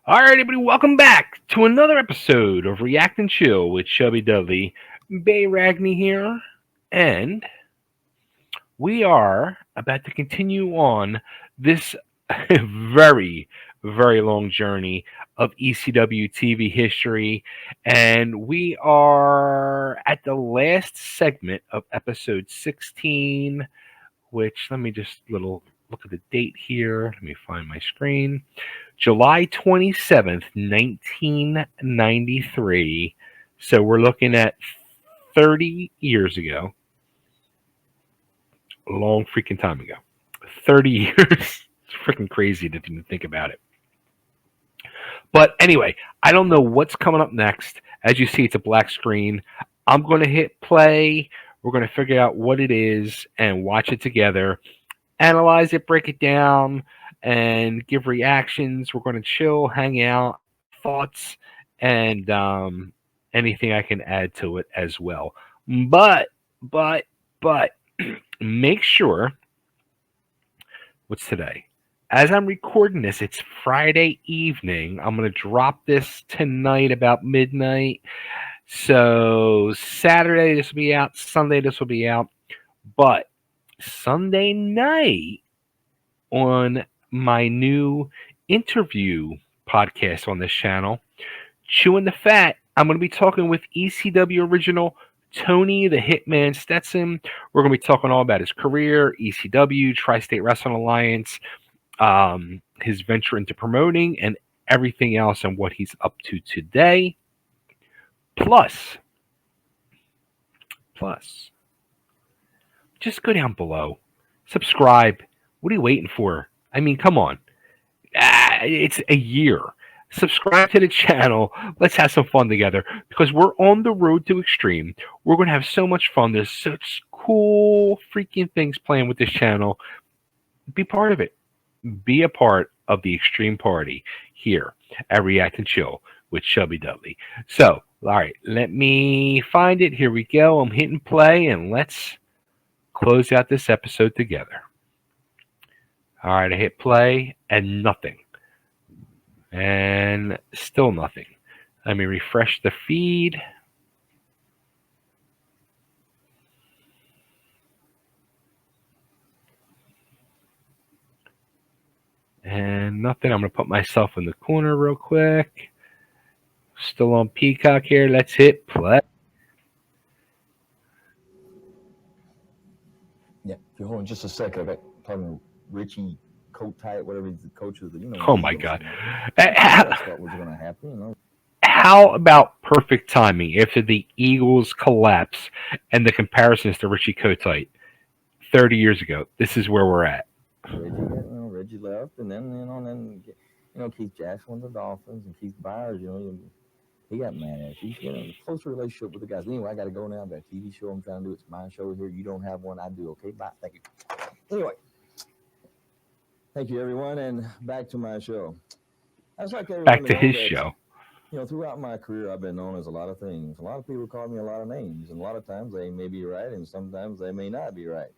All right, everybody, welcome back to another episode of React and Chill with Chubby Dudley. Bay Ragney here, and we are about to continue on this very, very long journey of ECW TV history, and we are at the last segment of episode 16, which let me just little look at the date here. Let me find my screen. July 27th, 1993. So we're looking at 30 years ago. A long freaking time ago. 30 years. It's freaking crazy to even think about it. But anyway, I don't know what's coming up next. As you see, it's a black screen. I'm going to hit play. We're going to figure out what it is and watch it together. Analyze it, break it down, and give reactions. We're going to chill, hang out, thoughts, and anything I can add to it as well. But, but, but, make sure, what's today? As I'm recording this, it's Friday evening. I'm going to drop this tonight about midnight. So, Saturday, this will be out. Sunday, this will be out. But, Sunday night, on my new interview podcast on this channel, Chewing the Fat, I'm going to be talking with ECW original Tony the Hitman Stetson. We're going to be talking all about his career, ECW, Tri-State Wrestling Alliance, his venture into promoting, and everything else and what he's up to today. Plus, just go down below, subscribe. What are you waiting for? I mean, come on. It's a year. Subscribe to the channel. Let's have some fun together because we're on the road to extreme. We're going to have so much fun. There's such cool freaking things playing with this channel. Be part of it. Be a part of the extreme party here at React and Chill with Chubby Dudley. So, all right, let me find it. Here we go. I'm hitting play and let's close out this episode together. All right, I hit play and nothing. And still nothing. Let me refresh the feed. And nothing. I'm going to put myself in the corner real quick. Still on Peacock here. Let's hit play. Yeah, if you hold on just a second, I got talking Richie coat tight, whatever the coach is. Oh my God. That's what was going to happen, How about perfect timing after the Eagles collapse and the comparisons to Richie Kotite 30 years ago? This is where we're at. Reggie left, and then Keith Jackson went to the Dolphins, and Keith Byers, he got mad at you. He's got a closer relationship with the guys. Anyway, I got to go now. I've got a TV show I'm trying to do. It's my show here. You don't have one. I do. Okay, bye. Thank you. Anyway, thank you, everyone, and back to my show. That's like back to his show. Throughout my career, I've been known as a lot of things. A lot of people call me a lot of names, and a lot of times they may be right, and sometimes they may not be right.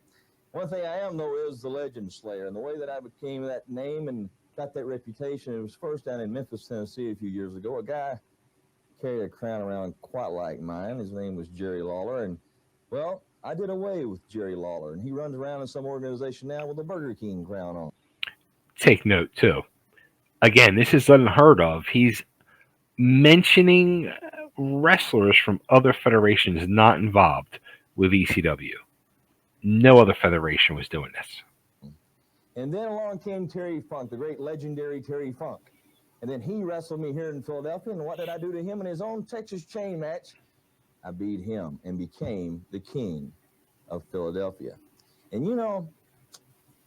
One thing I am, though, is the Legend Slayer, and the way that I became that name and got that reputation, it was first down in Memphis, Tennessee a few years ago. A guy carried a crown around quite like mine. His name was Jerry Lawler, and, well, I did away with Jerry Lawler, and he runs around in some organization now with a Burger King crown on. Take note, too. Again, this is unheard of. He's mentioning wrestlers from other federations not involved with ECW. No other federation was doing this. And then along came Terry Funk, the great legendary Terry Funk. And then he wrestled me here in Philadelphia, and what did I do to him in his own Texas chain match? I beat him and became the king of Philadelphia. And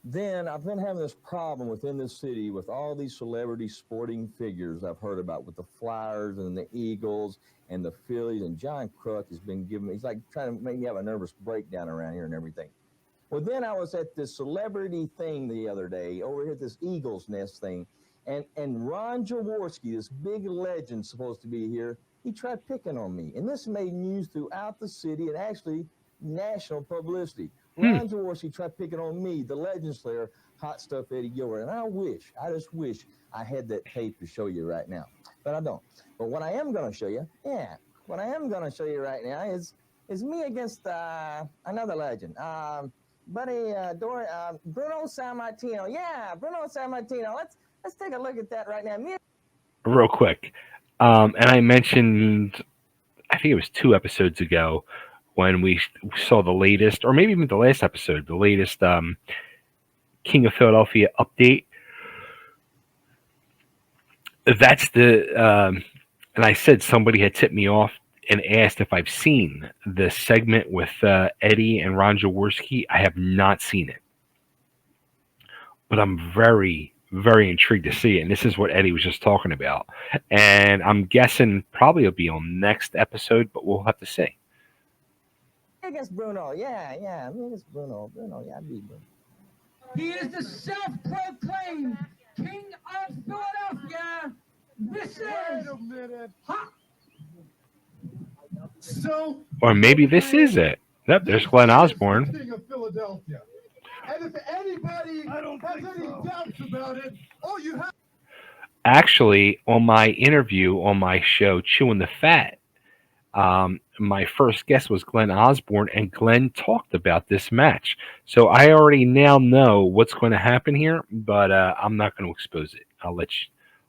then I've been having this problem within this city with all these celebrity sporting figures I've heard about with the Flyers and the Eagles and the Phillies. And John Kruk has been giving me, he's like trying to make me have a nervous breakdown around here and everything. Well, then I was at this celebrity thing the other day over here at this Eagles Nest thing. And Ron Jaworski, this big legend supposed to be here, he tried picking on me. And this made news throughout the city and actually national publicity. Ron Jaworski tried picking on me, the Legend Slayer, hot stuff Eddie Gilbert. And I just wish I had that tape to show you right now, but I don't. But what I am going to show you, what I am going to show you right now is me against another legend, buddy Bruno Sammartino. Yeah, Bruno Sammartino. Let's take a look at that right now. Real quick. And I mentioned, I think it was 2 episodes ago, when we saw the latest, or maybe even the last episode, the latest King of Philadelphia update. That's and I said somebody had tipped me off and asked if I've seen the segment with Eddie and Ron Jaworski. I have not seen it, but I'm very, very intrigued to see it. And this is what Eddie was just talking about. And I'm guessing probably it'll be on next episode, but we'll have to see. Against Bruno, yeah. Me against Bruno, yeah, I beat Bruno. He is the self-proclaimed King of Philadelphia. This is hot. So, or maybe this is it. Yep, there's Glen Osbourne. King of Philadelphia. And if anybody has any doubts about it, all you have. Actually, on my interview on my show, Chewing the Fat, my first guest was Glen Osbourne, and Glen talked about this match. So I already now know what's going to happen here, but I'm not going to expose it.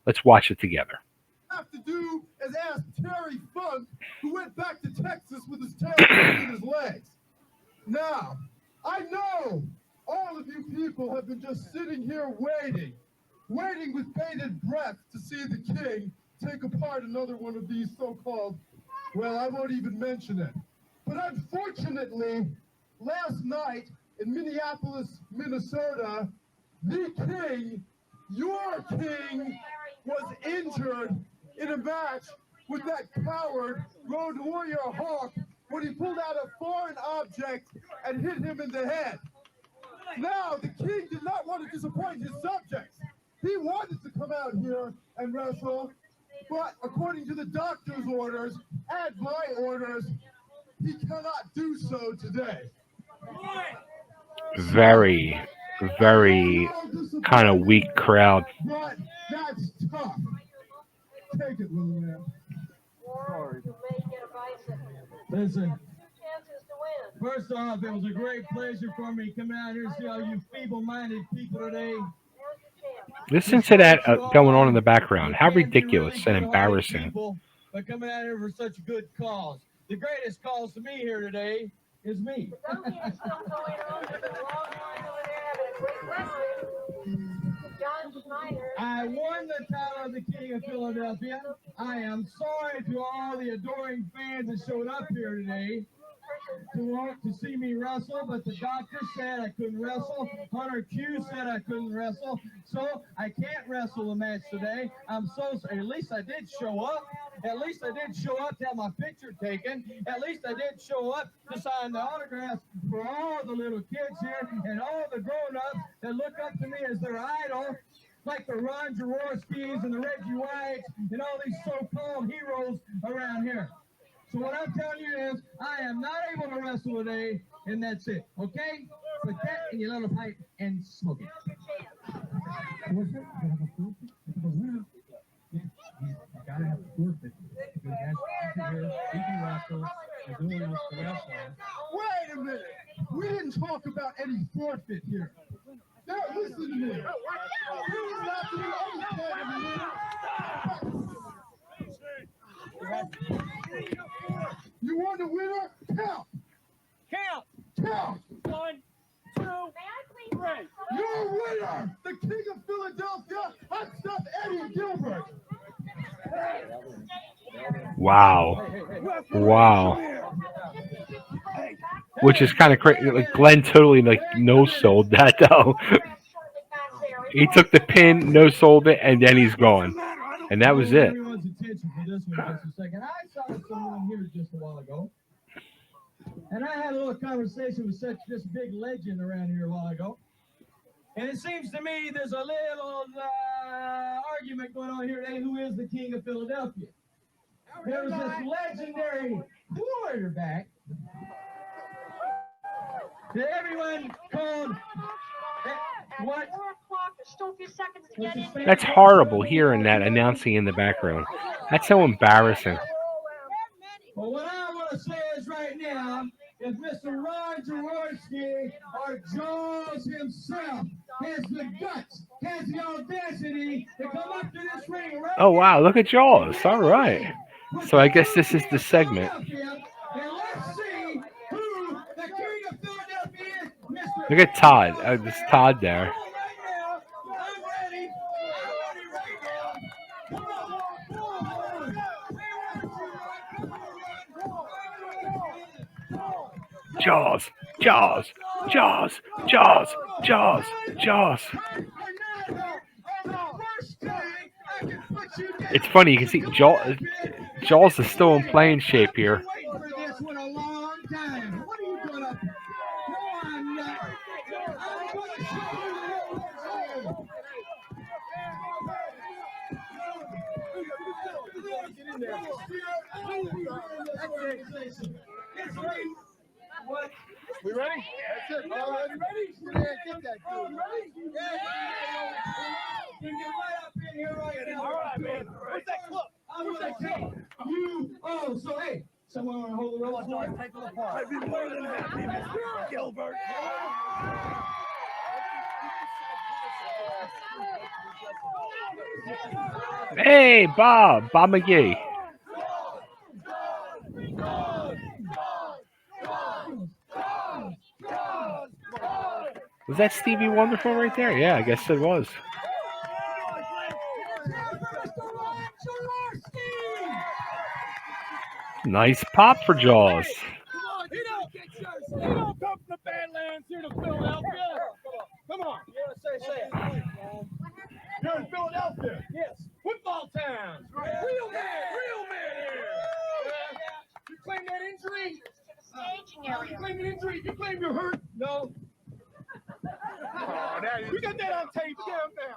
Let's watch it together. Have to do is ask Terry Funk, who went back to Texas with his tail between his legs. Now, I know all of you people have been just sitting here waiting with bated breath to see the king take apart another one of these so-called, well, I won't even mention it. But unfortunately, last night in Minneapolis, Minnesota, the king, your king, was injured in a match with that coward Road Warrior Hawk when he pulled out a foreign object and hit him in the head. Now, the king did not want to disappoint his subjects. He wanted to come out here and wrestle, but according to the doctor's orders and my orders, he cannot do so today. Very, very kind of weak crowd. But that's tough. Take it, little man. Sorry. Listen, first off, it was a great pleasure for me coming out here to see all you feeble-minded people today. Listen to that going on in the background. How ridiculous and embarrassing. But coming out here for such a good cause. The greatest cause to me here today is me. I won the title of the King of Philadelphia. I am sorry to all the adoring fans that showed up here today to see me wrestle, but the doctor said I couldn't wrestle. Hunter Q said I couldn't wrestle, so I can't wrestle the match today. I'm so sorry. At least I did show up. At least I did show up to have my picture taken. At least I did show up to sign the autographs for all the little kids here and all the grown-ups that look up to me as their idol, like the Ron Jaworskis and the Reggie Whites and all these so-called heroes around here. So what I'm telling you is, I am not able to wrestle today, and that's it, okay? Put that in your little pipe and smoke it. What's it? Yeah, you gotta have a forfeit. Because that's he can wrestle. He's doing this to wrestle. Wait a minute. We didn't talk about any forfeit here. Now listen to me. He's not doing any kind of You want the winner? Count. Count. 1, 2, 3. Your winner, the King of Philadelphia, hot stuff Eddie Gilbert. Wow. Which is kind of crazy. Like Glen totally no-sold that though. He took the pin, no-sold it, and then he's gone. And that was it. Everyone's attention for this one just a second. I saw someone here just a while ago, and I had a little conversation with this big legend around here a while ago. And it seems to me there's a little argument going on here today. Who is the King of Philadelphia? There was this legendary quarterback that everyone called What? That's horrible hearing that announcing in the background. That's so embarrassing. Well, what I want to say is right now is Mr. Ron Jaworski, or Jaws himself, has the guts, has the audacity to come up to this ring right Oh wow, now. look at Jaws. All right. So I guess this is the segment. And let's see who the king of Philadelphia is, Mr. Look at Todd. There's Todd there. Right now, I'm ready. I'm ready right now. Come on, come on. Jaws, Jaws, Jaws, Jaws, Jaws, Jaws. It's funny, you can see Jaws is still in playing shape here. We ready? That's it. All right, ready? Yeah, get that dude. Ready? Get right up in here right now. All right, man. Where's that clip? Where's that clip? So hey, someone want to hold the rope for it? Take it apart. I'd be more than happy, Mr. Gilbert. Hey, Bob McGee. Was that Stevie Wonderful right there? Yeah, I guess it was. Nice pop for Jaws. He don't come from the Badlands here to Philadelphia. Come on. Say it. You're in Philadelphia. Yes. Football town. Real man here. You claim that injury? You claim an injury? You claim you're hurt? No. We got that on tape.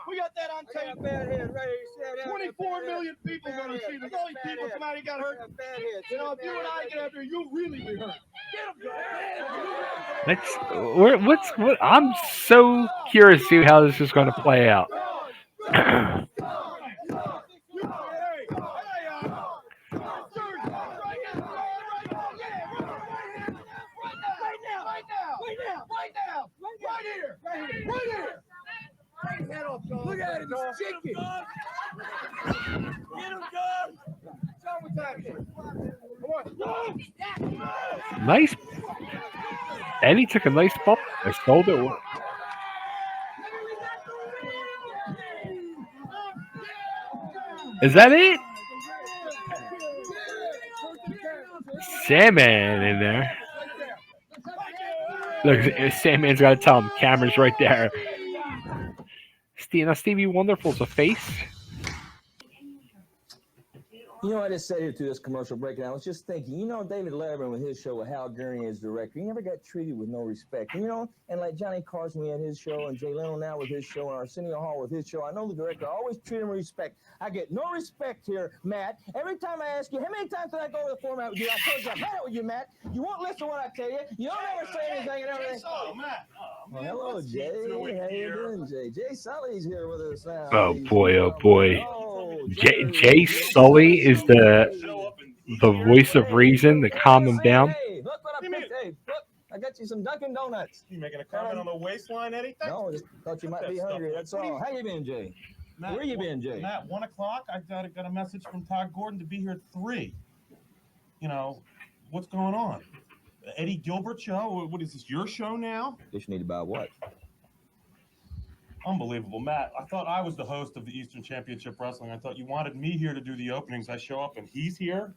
We got that on tape. Bad head, right? 24 million people going to see. There's only people come out and got hurt. You know, if you and I get after you'll really be hurt. I'm so curious to see how this is going to play out. Look at it, he's chicken. Get him, God. Nice. Eddie took a nice bump. I sold it. Is that it? Sandman in there. Look, Sandman's got to tell him. Camera's right there. Now Stevie Wonderful's a face. You know, I just sat here through this commercial break, and I was just thinking, you know, David Letterman with his show with Hal Gurney as director, he never got treated with no respect. And, you know, and like Johnny Carson, we had his show, and Jay Leno now with his show, and Arsenio Hall with his show. I know the director always treat him with respect. I get no respect here, Matt. Every time I ask you, how many times did I go to the format with you? I told you I've had it with you, Matt. You won't listen to what I tell you. You don't ever say anything and everything. Oh, Matt. Well, hello, Jay. How you doing, Jay? Jay Sulli's here with us now. Oh boy. Jay Sulli is the voice of reason to calm him down. Hey, look what I picked. Hey, look, I got you some Dunkin' Donuts. You making a comment on the waistline, Eddie? No, just thought you might be hungry. That's all. How you been, Jay? Matt, Where you been, Jay? Matt, 1 o'clock. I got a message from Todd Gordon to be here at 3. You know, what's going on? Eddie Gilbert show? What is this, your show now? Just need to buy what? Unbelievable, Matt. I thought I was the host of the Eastern Championship Wrestling. I thought you wanted me here to do the openings. I show up and he's here.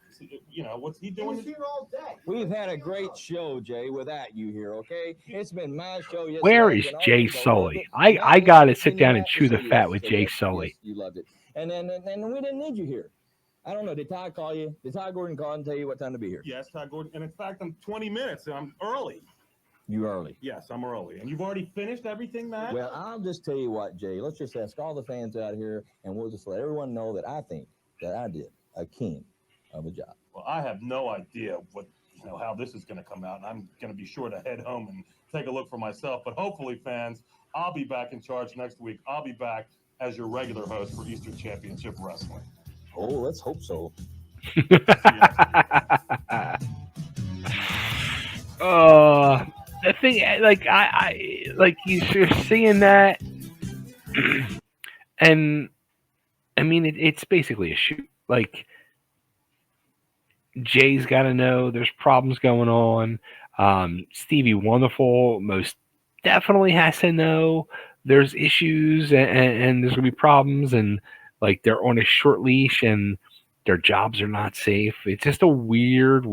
You know, what's he doing? He's here all day. We've had a great show, Jay, without you here, okay? It's been my show. Yesterday. Where is Jay Sulli? I got to sit down and chew the fat with Jay Sulli. You loved it. And then we didn't need you here. I don't know. Did Todd call you? Did Todd Gordon call and tell you what time to be here? Yes, Todd Gordon. And in fact, I'm 20 minutes. And I'm early. You early. Yes, I'm early. And you've already finished everything, Matt? Well, I'll just tell you what, Jay. Let's just ask all the fans out here, and we'll just let everyone know that I think that I did a king of a job. Well, I have no idea how this is going to come out. And I'm going to be sure to head home and take a look for myself. But hopefully, fans, I'll be back in charge next week. I'll be back as your regular host for Eastern Championship Wrestling. Oh, let's hope so. See you next week. The thing, like I like you're seeing that, and I mean it's basically a shoot. Like Jay's got to know there's problems going on. Stevie Wonderful most definitely has to know there's issues and there's gonna be problems, and like they're on a short leash and their jobs are not safe. It's just a weird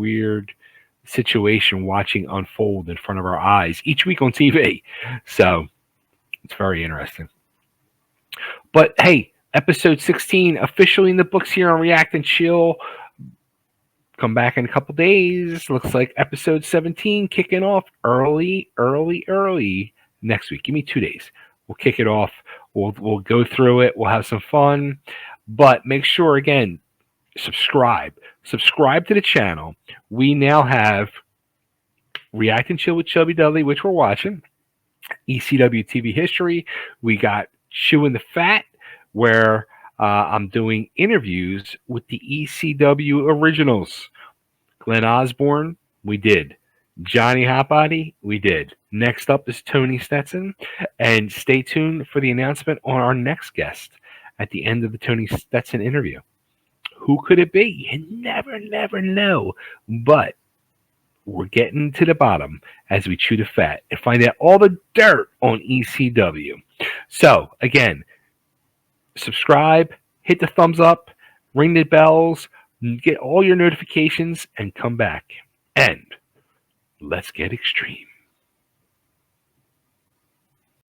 situation watching unfold in front of our eyes each week on TV. So it's very interesting. But hey, episode 16 officially in the books here on React and Chill. Come back in a couple days. Looks like episode 17 kicking off early next week. Give me 2 days. We'll kick it off. We'll go through it. We'll have some fun. But make sure, again, subscribe to the channel. We now have React and Chill with Chubby Dudley, which we're watching. ECW TV history. We got Chewing the Fat, where I'm doing interviews with the ECW originals. Glen Osbourne, we did. Johnny Hotbody, we did. Next up is Tony Stetson. And stay tuned for the announcement on our next guest at the end of the Tony Stetson interview. Who could it be? You never know. But we're getting to the bottom as we chew the fat and find out all the dirt on ECW. So, again, subscribe, hit the thumbs up, ring the bells, get all your notifications, and come back. And let's get extreme.